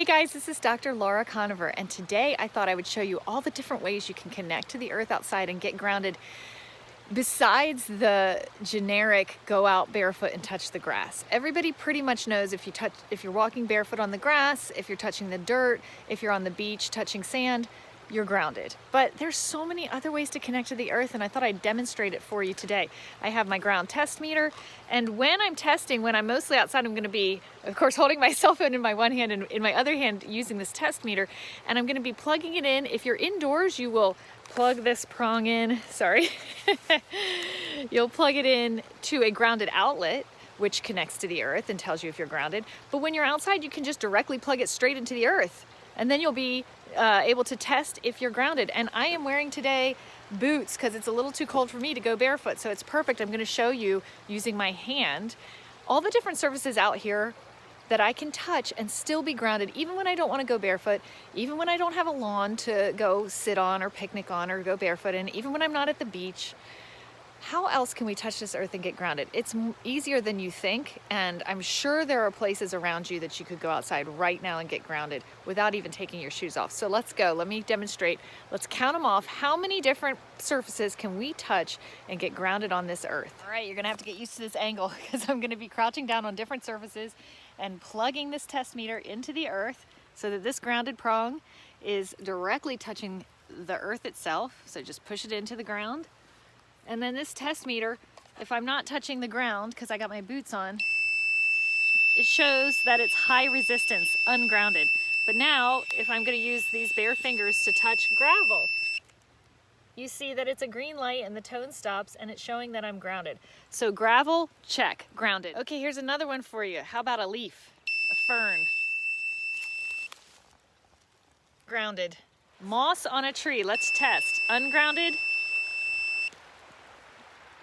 Guys, this is Dr. Laura Conover, and today I thought I would show you all the different ways you can connect to the earth outside and get grounded besides the generic go out barefoot and touch the grass. Everybody pretty much knows if you're walking barefoot on the grass, if you're touching the dirt, if you're on the beach touching sand, you're grounded. But there's so many other ways to connect to the earth, and I thought I'd demonstrate it for you today. I have my ground test meter, and when I'm testing, when I'm mostly outside, I'm gonna be, of course, holding my cell phone in my one hand and in my other hand using this test meter, and I'm gonna be plugging it in. If you're indoors, you will plug this prong in, sorry. You'll plug it in to a grounded outlet, which connects to the earth and tells you if you're grounded. But when you're outside, you can just directly plug it straight into the earth, and then you'll be able to test if you're grounded. And I am wearing today boots because it's a little too cold for me to go barefoot, so it's perfect. I'm going to show you using my hand all the different surfaces out here that I can touch and still be grounded, even when I don't want to go barefoot, even when I don't have a lawn to go sit on or picnic on or go barefoot in, even when I'm not at the beach. How else can we touch this earth and get grounded? It's easier than you think, and I'm sure there are places around you that you could go outside right now and get grounded without even taking your shoes off. So let's go, let me demonstrate. Let's count them off. How many different surfaces can we touch and get grounded on this earth? All right, you're gonna have to get used to this angle because I'm gonna be crouching down on different surfaces and plugging this test meter into the earth so that this grounded prong is directly touching the earth itself. So just push it into the ground. And then this test meter, if I'm not touching the ground because I got my boots on, it shows that it's high resistance, ungrounded. But now, if I'm going to use these bare fingers to touch gravel, you see that it's a green light and the tone stops and it's showing that I'm grounded. So gravel, check, grounded. Okay, here's another one for you. How about a leaf, a fern? Grounded. Moss on a tree, let's test. Ungrounded,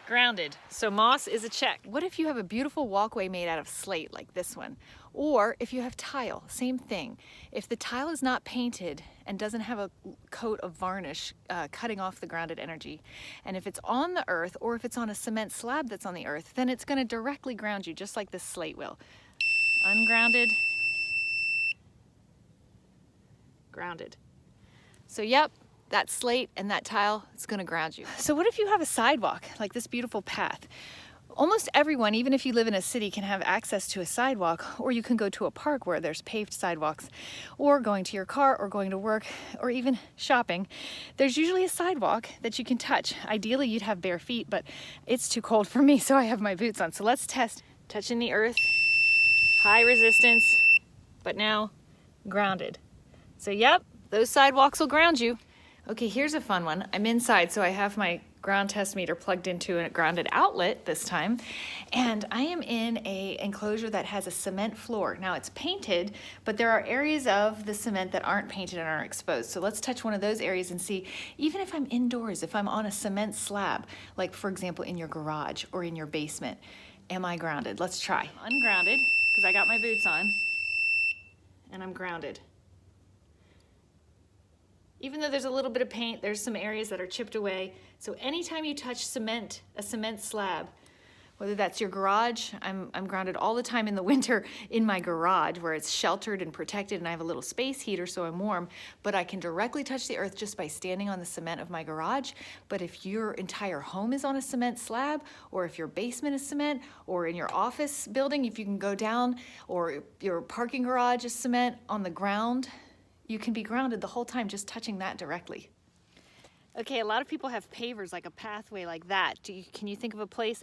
grounded. So moss is a check. What if you have a beautiful walkway made out of slate like this one? Or if you have tile, same thing. If the tile is not painted and doesn't have a coat of varnish cutting off the grounded energy, and if it's on the earth or if it's on a cement slab that's on the earth, then it's going to directly ground you just like this slate will. Ungrounded, grounded. So yep, that slate and that tile, it's gonna ground you. So what if you have a sidewalk, like this beautiful path? Almost everyone, even if you live in a city, can have access to a sidewalk, or you can go to a park where there's paved sidewalks, or going to your car, or going to work, or even shopping. There's usually a sidewalk that you can touch. Ideally, you'd have bare feet, but it's too cold for me, so I have my boots on. So let's test. Touching the earth, high resistance, but now grounded. So yep, those sidewalks will ground you. Okay, here's a fun one. I'm inside, so I have my ground test meter plugged into a grounded outlet this time, and I am in an enclosure that has a cement floor. Now it's painted, but there are areas of the cement that aren't painted and are exposed. So let's touch one of those areas and see, even if I'm indoors, if I'm on a cement slab, like for example in your garage or in your basement, am I grounded? Let's try. I'm ungrounded, because I got my boots on, and I'm grounded. Even though there's a little bit of paint, there's some areas that are chipped away. So anytime you touch cement, a cement slab, whether that's your garage, I'm grounded all the time in the winter in my garage where it's sheltered and protected and I have a little space heater so I'm warm, but I can directly touch the earth just by standing on the cement of my garage. But if your entire home is on a cement slab, or if your basement is cement, or in your office building, if you can go down, or your parking garage is cement on the ground, you can be grounded the whole time just touching that directly. Okay, a lot of people have pavers, like a pathway like that. Can you think of a place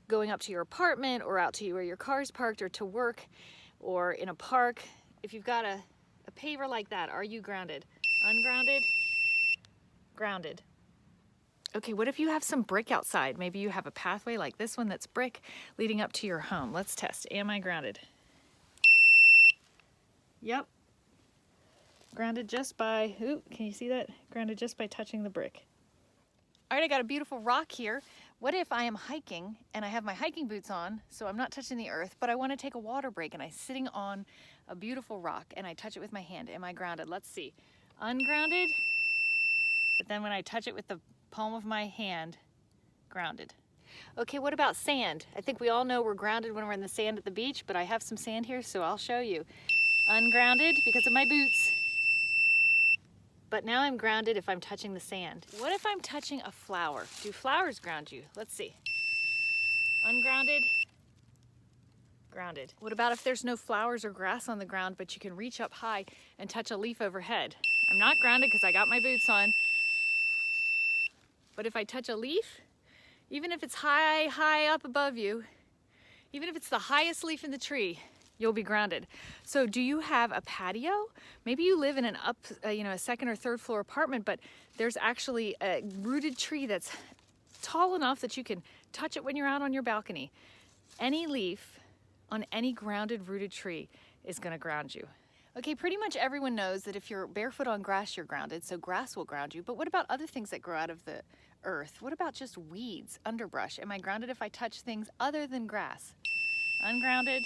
going up to your apartment or out to where your car's parked or to work or in a park? If you've got a paver like that, are you grounded? Ungrounded? Grounded. Okay, what if you have some brick outside? Maybe you have a pathway like this one that's brick leading up to your home. Let's test. Am I grounded? Yep. Grounded just by, can you see that? Grounded just by touching the brick. All right, I got a beautiful rock here. What if I am hiking and I have my hiking boots on, so I'm not touching the earth, but I want to take a water break and I'm sitting on a beautiful rock and I touch it with my hand. Am I grounded? Let's see. Ungrounded, but then when I touch it with the palm of my hand, grounded. Okay, what about sand? I think we all know we're grounded when we're in the sand at the beach, but I have some sand here, so I'll show you. Ungrounded because of my boots. But now I'm grounded if I'm touching the sand. What if I'm touching a flower? Do flowers ground you? Let's see. Ungrounded, grounded. What about if there's no flowers or grass on the ground, but you can reach up high and touch a leaf overhead? I'm not grounded because I got my boots on. But if I touch a leaf, even if it's high up above you, even if it's the highest leaf in the tree, you'll be grounded. So do you have a patio? Maybe you live in an a second or third floor apartment, but there's actually a rooted tree that's tall enough that you can touch it when you're out on your balcony. Any leaf on any grounded rooted tree is gonna ground you. Okay, pretty much everyone knows that if you're barefoot on grass, you're grounded, so grass will ground you. But what about other things that grow out of the earth? What about just weeds, underbrush? Am I grounded if I touch things other than grass? Ungrounded,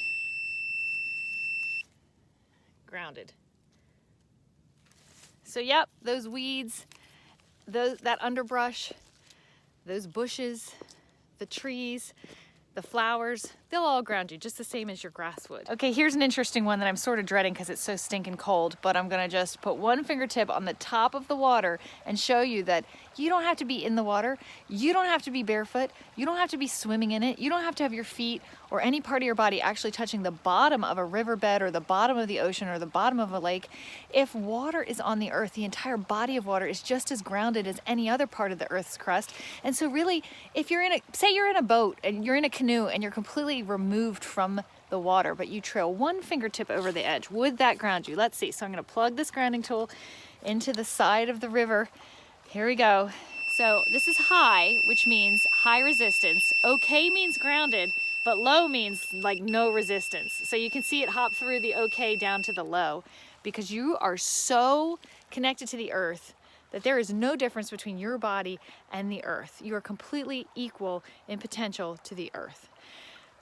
grounded. So yep, those weeds, that underbrush, those bushes, the trees, the flowers, they'll all ground you just the same as your grass would. Okay, here's an interesting one that I'm sort of dreading because it's so stinking cold, but I'm gonna just put one fingertip on the top of the water and show you that you don't have to be in the water, you don't have to be barefoot, you don't have to be swimming in it, you don't have to have your feet or any part of your body actually touching the bottom of a riverbed or the bottom of the ocean or the bottom of a lake. If water is on the earth, the entire body of water is just as grounded as any other part of the earth's crust. And so really, if you're say you're in a boat and you're in a canoe and you're completely removed from the water, but you trail one fingertip over the edge, would that ground you? Let's see. So I'm gonna plug this grounding tool into the side of the river. Here we go. So this is high, which means high resistance. Okay means grounded, but low means like no resistance. So you can see it hop through the okay down to the low because you are so connected to the earth that there is no difference between your body and the earth. You are completely equal in potential to the earth.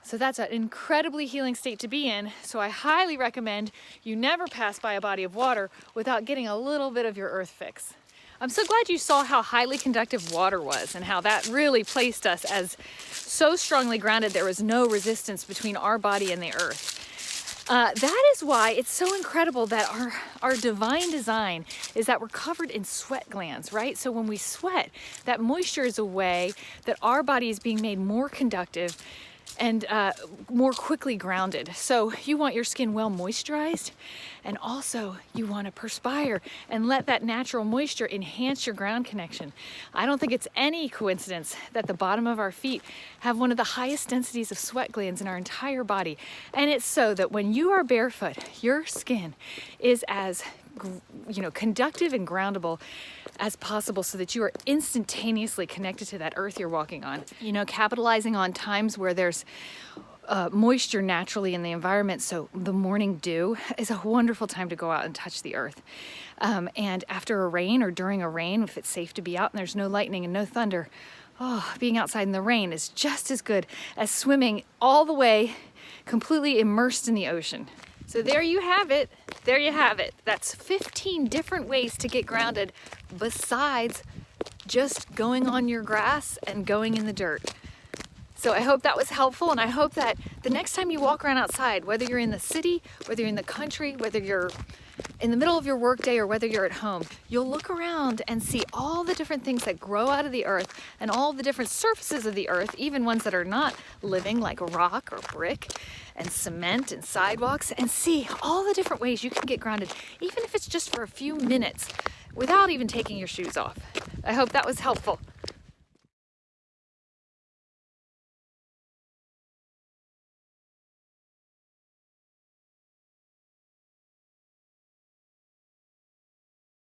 So that's an incredibly healing state to be in. So I highly recommend you never pass by a body of water without getting a little bit of your earth fix. I'm so glad you saw how highly conductive water was and how that really placed us as so strongly grounded there was no resistance between our body and the earth. That is why it's so incredible that our divine design is that we're covered in sweat glands, right? So when we sweat, that moisture is a way that our body is being made more conductive and more quickly grounded. So you want your skin well moisturized, and also you want to perspire and let that natural moisture enhance your ground connection. I don't think it's any coincidence that the bottom of our feet have one of the highest densities of sweat glands in our entire body. And it's so that when you are barefoot, your skin is as conductive and groundable as possible so that you are instantaneously connected to that earth you're walking on. Capitalizing on times where there's moisture naturally in the environment. So the morning dew is a wonderful time to go out and touch the earth. And after a rain or during a rain, if it's safe to be out and there's no lightning and no thunder, being outside in the rain is just as good as swimming all the way completely immersed in the ocean. So there you have it. There you have it. That's 15 different ways to get grounded besides just going on your grass and going in the dirt. So I hope that was helpful, and I hope that the next time you walk around outside, whether you're in the city, whether you're in the country, whether you're in the middle of your workday or whether you're at home, you'll look around and see all the different things that grow out of the earth and all the different surfaces of the earth, even ones that are not living like rock or brick and cement and sidewalks, and see all the different ways you can get grounded, even if it's just for a few minutes without even taking your shoes off. I hope that was helpful.